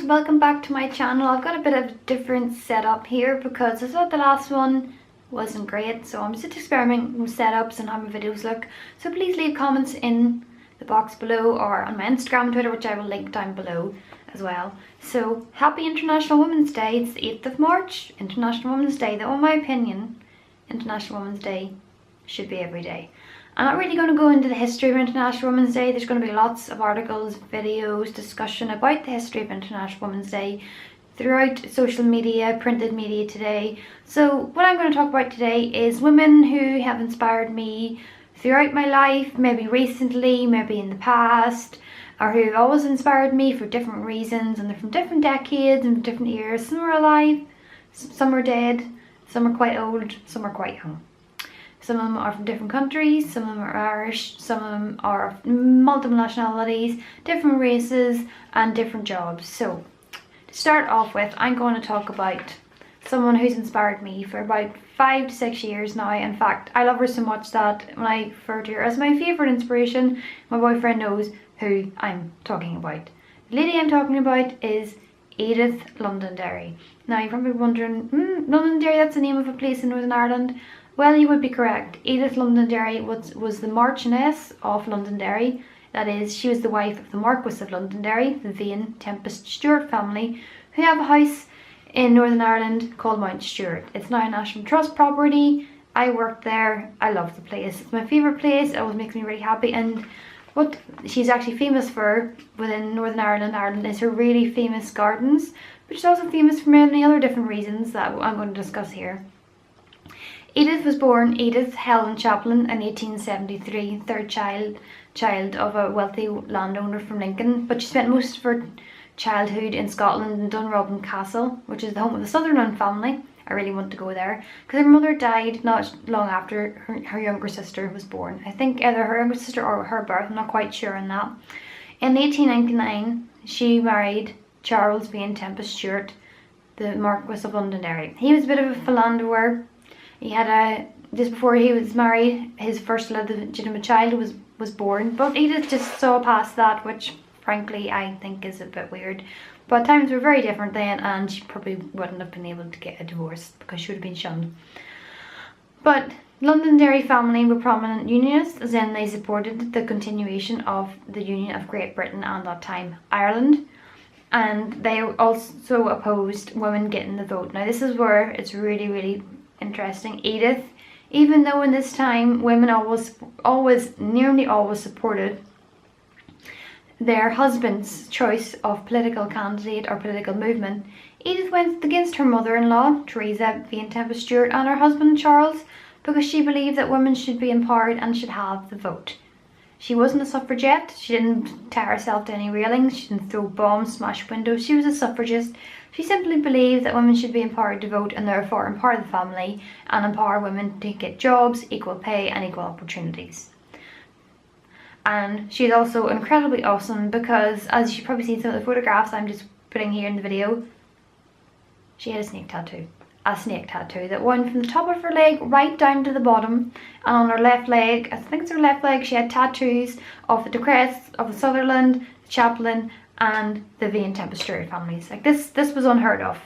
welcome back to my channel. I've got a bit of a different setup here because I thought the last one wasn't great, so I'm just experimenting with setups and how my videos look. So please leave comments in the box below or on my Instagram and Twitter, which I will link down below as well. So happy International Women's Day. It's the 8th of March, International Women's Day, though in my opinion International Women's Day should be every day. I'm not really going to go into the history of International Women's Day. There's going to be lots of articles, videos, discussion about the history of International Women's Day throughout social media, printed media today. So what I'm going to talk about today is women who have inspired me throughout my life, maybe recently, maybe in the past, or who have always inspired me for different reasons, and they're from different decades and different eras. Some are alive, some are dead, some are quite old, some are quite young. Some of them are from different countries, some of them are Irish, some of them are of multiple nationalities, different races and different jobs. So to start off with, I'm going to talk about someone who's inspired me for about 5 to 6 years now. In fact, I love her so much that when I refer to her as my favourite inspiration, my boyfriend knows who I'm talking about. The lady I'm talking about is Edith Londonderry. Now you're probably wondering, Londonderry, that's the name of a place in Northern Ireland. Well, you would be correct. Edith Londonderry was the Marchioness of Londonderry. That is, she was the wife of the Marquess of Londonderry, the Vane Tempest Stewart family, who have a house in Northern Ireland called Mount Stewart. It's now a National Trust property. I worked there. I love the place. It's my favourite place. It always makes me really happy. And what she's actually famous for within Northern Ireland is her really famous gardens, but she's also famous for many other different reasons that I'm going to discuss here. Edith was born Edith Helen Chaplin in 1873, third child of a wealthy landowner from Lincoln, but she spent most of her childhood in Scotland in Dunrobin Castle, which is the home of the Sutherland family. I really want to go there because her mother died not long after her younger sister was born. I think either her younger sister or her birth, I'm not quite sure on that. In 1899, she married Charles Vane Tempest Stewart, the Marquess of Londonderry. He was a bit of a philanderer. He had just before he was married, his first legitimate child was born, but Edith just saw past that, which frankly I think is a bit weird. But times were very different then, and she probably wouldn't have been able to get a divorce because she would have been shunned. But Londonderry family were prominent unionists, as in they supported the continuation of the Union of Great Britain and, at that time, Ireland. And they also opposed women getting the vote. Now this is where it's really, really interesting. Edith, even though in this time women nearly always supported their husband's choice of political candidate or political movement, Edith went against her mother-in-law, Teresa Vane Tempest Stewart, and her husband Charles, because she believed that women should be empowered and should have the vote. She wasn't a suffragette. She didn't tie herself to any railings. She didn't throw bombs, smash windows. She was a suffragist. She simply believed that women should be empowered to vote and therefore empower the family and empower women to get jobs, equal pay and equal opportunities. And she's also incredibly awesome because, as you've probably seen some of the photographs I'm just putting here in the video, she had a snake tattoo. A snake tattoo that went from the top of her leg right down to the bottom, and on her left leg, I think it's her left leg, she had tattoos of the crests of the Sutherland, the Chaplin and the Vane Tempest Stewart families. Like this was unheard of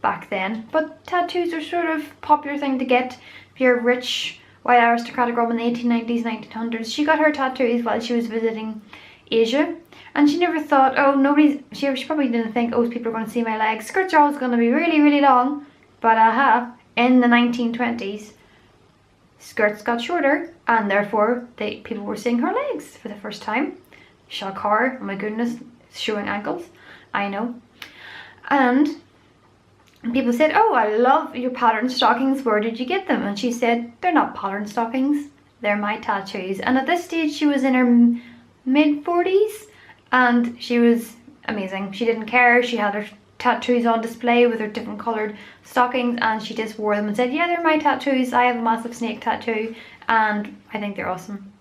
back then, but tattoos are sort of a popular thing to get if you're rich, white aristocratic girl in the 1890s, 1900s. She got her tattoos while she was visiting Asia, and she never thought, oh, she probably didn't think, oh, people are going to see my legs. Skirts are always going to be really, really long. But in the 1920s, skirts got shorter, and therefore people were seeing her legs for the first time. Shock horror, oh my goodness, showing ankles, I know. And people said, oh, I love your patterned stockings, where did you get them? And she said, they're not patterned stockings, they're my tattoos. And at this stage she was in her mid-40s, and she was amazing. She didn't care. She had her tattoos on display with her different coloured stockings, and she just wore them and said, yeah, they're my tattoos. I have a massive snake tattoo and I think they're awesome.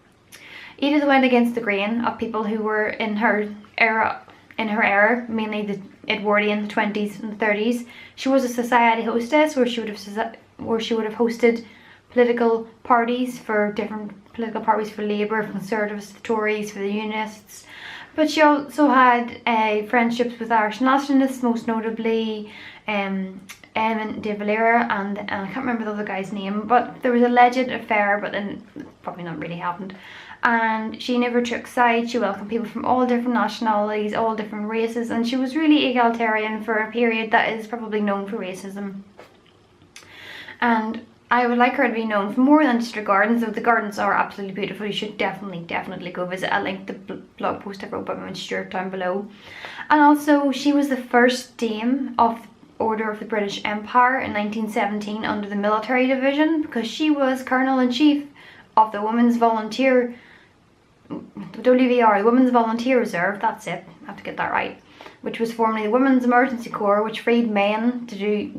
Edith went against the grain of people who were in her era, mainly the Edwardian, the 20s and the 30s. She was a society hostess where she would have hosted political parties for different political parties, for Labour, for Conservatives, for Tories, for the Unionists, But she also had friendships with Irish nationalists, most notably Eamon de Valera and I can't remember the other guy's name, but there was a alleged affair, but then probably not really happened. And she never took sides. She welcomed people from all different nationalities, all different races, and she was really egalitarian for a period that is probably known for racism. And I would like her to be known for more than just her gardens, though the gardens are absolutely beautiful. You should definitely go visit. I'll link the blog post I wrote about Women's Stewart down below. And also, she was the first Dame of the Order of the British Empire in 1917 under the military division, because she was Colonel-in-Chief of the Women's Volunteer, WVR, the Women's Volunteer Reserve, that's it, I have to get that right, which was formerly the Women's Emergency Corps, which freed men to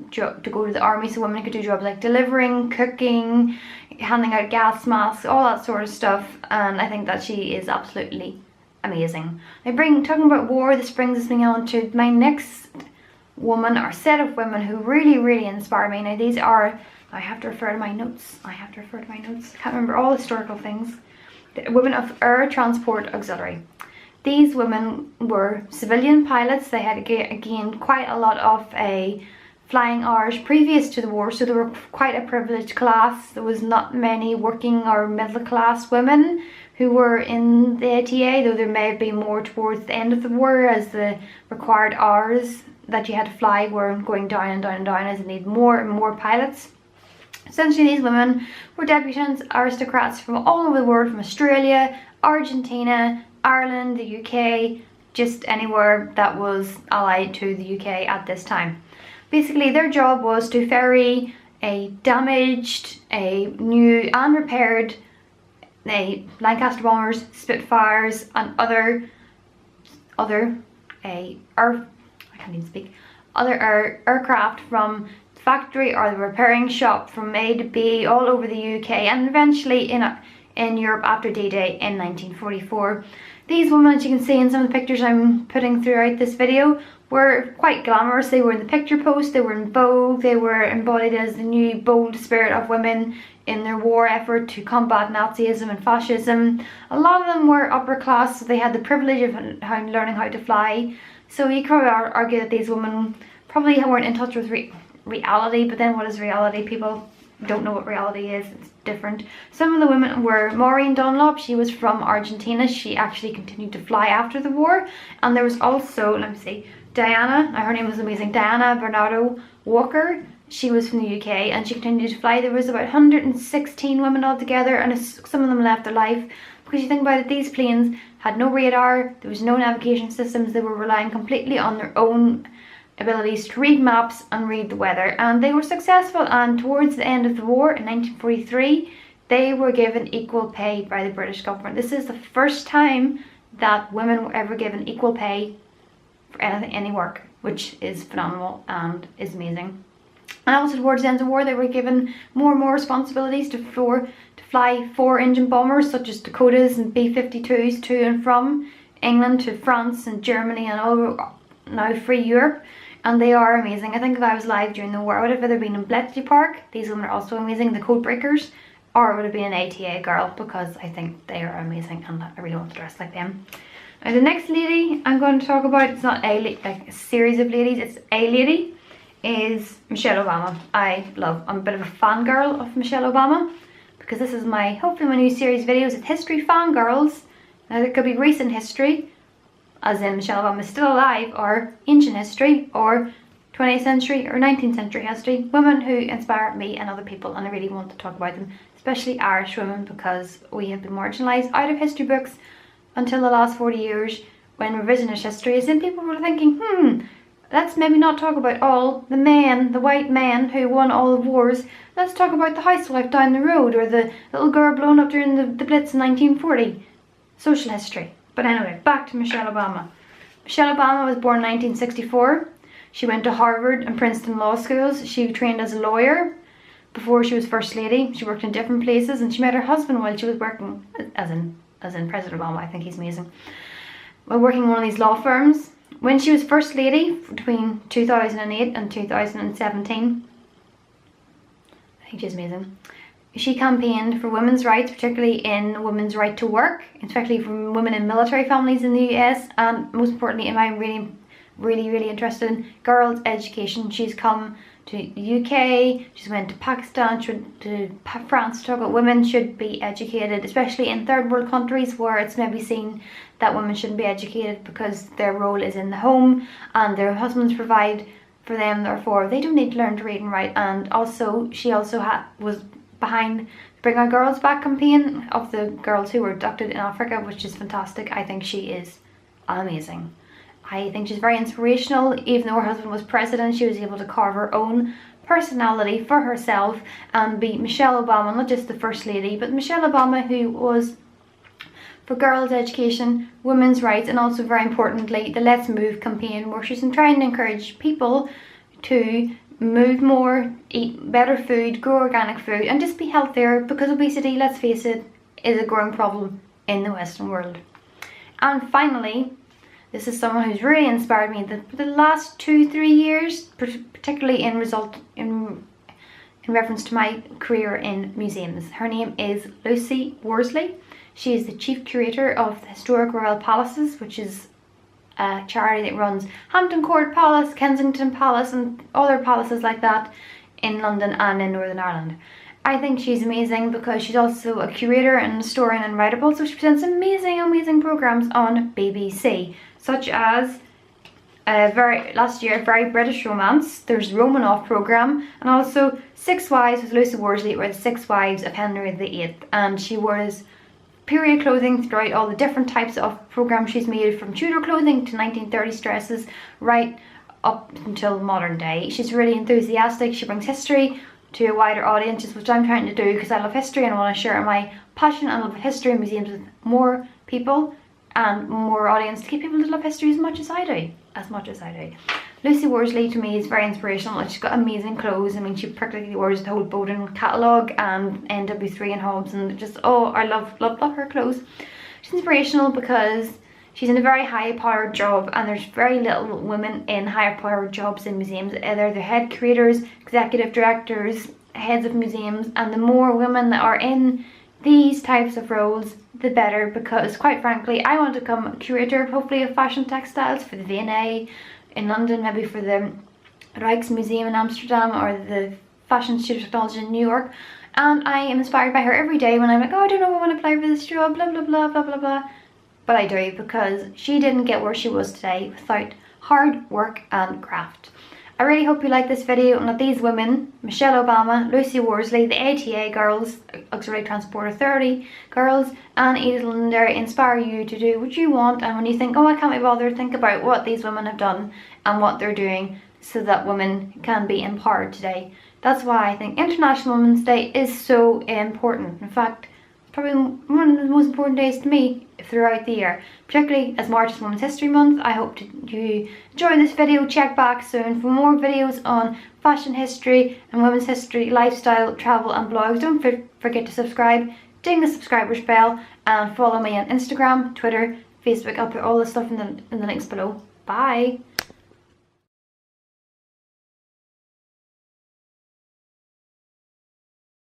go to the army so women could do jobs like delivering, cooking, handing out gas masks, all that sort of stuff. And I think that she is absolutely amazing. Talking about war, this brings me on to my next woman or set of women who really inspire me. Now these are, I have to refer to my notes. I can't remember all historical things. The women of Air Transport Auxiliary. These women were civilian pilots. They had gained quite a lot of flying hours previous to the war, so they were quite a privileged class. There was not many working or middle class women who were in the ATA, though there may have been more towards the end of the war, as the required hours that you had to fly were going down and down as they need more and more pilots. Essentially, these women were debutants, aristocrats from all over the world, from Australia, Argentina, Ireland, the UK, just anywhere that was allied to the UK at this time. Basically, their job was to ferry a damaged, a new and repaired Lancaster bombers, Spitfires, and other aircraft from the factory or the repairing shop from A to B all over the UK, and eventually in Europe after D-Day in 1944. These women, as you can see in some of the pictures I'm putting throughout this video, were quite glamorous. They were in the picture post, they were in vogue, they were embodied as the new bold spirit of women in their war effort to combat Nazism and fascism. A lot of them were upper class, so they had the privilege of learning how to fly. So you could argue that these women probably weren't in touch with reality, but then what is reality? People don't know what reality is. It's different. Some of the women were Maureen Dunlop. She was from Argentina. She actually continued to fly after the war. And there was also, let me see, Diana, her name was amazing, Diana Bernardo Walker. She was from the UK and she continued to fly. There was about 116 women altogether, and some of them left their life because you think about it, these planes had no radar, there was no navigation systems, they were relying completely on their own abilities to read maps and read the weather, and they were successful. And towards the end of the war in 1943, they were given equal pay by the British government. This is the first time that women were ever given equal pay for any work, which is phenomenal and is amazing. And also towards the end of the war, they were given more and more responsibilities to fly 4-engine bombers such as Dakotas and B-52s to and from England to France and Germany and all over now free Europe. And they are amazing. I think if I was alive during the war, I would have either been in Bletchley Park, these women are also amazing, the Code Breakers, or I would have been an ATA girl, because I think they are amazing and I really want to dress like them. Now the next lady I'm going to talk about, it's not a series of ladies, it's a lady, is Michelle Obama. I'm a bit of a fangirl of Michelle Obama, because this is hopefully my new series videos of history fangirls. Now it could be recent history, as in Michelle Obama is still alive, or ancient history, or 20th century or 19th century history. Women who inspire me and other people, and I really want to talk about them, especially Irish women, because we have been marginalised out of history books until the last 40 years, when revisionist history is in. People were thinking, let's maybe not talk about all the men, the white men who won all the wars. Let's talk about the housewife down the road, or the little girl blown up during the Blitz in 1940. Social history. But anyway, back to Michelle Obama. Michelle Obama was born in 1964. She went to Harvard and Princeton law schools. She trained as a lawyer before she was First Lady. She worked in different places, and she met her husband while she was working, as in President Obama. I think he's amazing. While working in one of these law firms. When she was First Lady between 2008 and 2017, I think she's amazing. she campaigned for women's rights, particularly in women's right to work, especially for women in military families in the US, and most importantly, in my really interested in girls' education. She's come to the UK, she's went to Pakistan, she went to France to talk about women should be educated, especially in third world countries where it's maybe seen that women shouldn't be educated because their role is in the home and their husbands provide for them, therefore they don't need to learn to read and write. And also she also was behind Bring Our Girls Back campaign of the girls who were abducted in Africa, which is fantastic. I think she is amazing. I think she's very inspirational. Even though her husband was president, she was able to carve her own personality for herself and be Michelle Obama, not just the First Lady, but Michelle Obama, who was for girls' education, women's rights, and also very importantly the Let's Move campaign, where she's trying to encourage people to move more, eat better food, grow organic food, and just be healthier, because obesity, let's face it, is a growing problem in the Western world. And finally, this is someone who's really inspired me for the last 2-3 years, particularly in reference to my career in museums. Her name is Lucy Worsley. She is the chief curator of the Historic Royal Palaces, which is a charity that runs Hampton Court Palace, Kensington Palace, and other palaces like that in London and in Northern Ireland. I think she's amazing because she's also a curator and historian and writer, but also she presents amazing programs on BBC, such as last year, Very British Romance, there's Romanov programme, and also Six Wives with Lucy Worsley, or the 6 Wives of Henry VIII. And she wears period clothing throughout all the different types of programs she's made, from Tudor clothing to 1930s dresses right up until modern day. She's really enthusiastic. She brings history to a wider audience, which I'm trying to do because I love history and I want to share my passion and love of history and museums with more people and more audience, to get people to love history as much as I do. Lucy Worsley to me is very inspirational. She's got amazing clothes. I mean, she practically wears the whole Bowden catalogue and NW3 and Hobbs, and just, oh, I love her clothes. She's inspirational because she's in a very high powered job, and there's very little women in higher powered jobs in museums. They're the head curators, executive directors, heads of museums, and the more women that are in these types of roles, the better, because quite frankly, I want to become a curator, hopefully, of fashion textiles for the V&A in London, maybe for the Rijksmuseum in Amsterdam, or the Fashion Institute of Technology in New York. And I am inspired by her every day when I'm like, oh, I don't know if I want to apply for this job, blah blah blah blah blah blah. But I do, because she didn't get where she was today without hard work and craft. I really hope you like this video and that these women, Michelle Obama, Lucy Worsley, the ATA girls, Auxiliary Transport Authority girls, and Edith Londonderry, inspire you to do what you want. And when you think, oh, I can't be bothered, think about what these women have done and what they're doing so that women can be empowered today. That's why I think International Women's Day is so important. In fact, probably one of the most important days to me throughout the year, particularly as March is Women's History Month. I hope you enjoy this video. Check back soon for more videos on fashion history and women's history, lifestyle, travel and blogs. Don't forget to subscribe, ding the subscribers bell, and follow me on Instagram, Twitter, Facebook. I'll put all this stuff in the links below. Bye!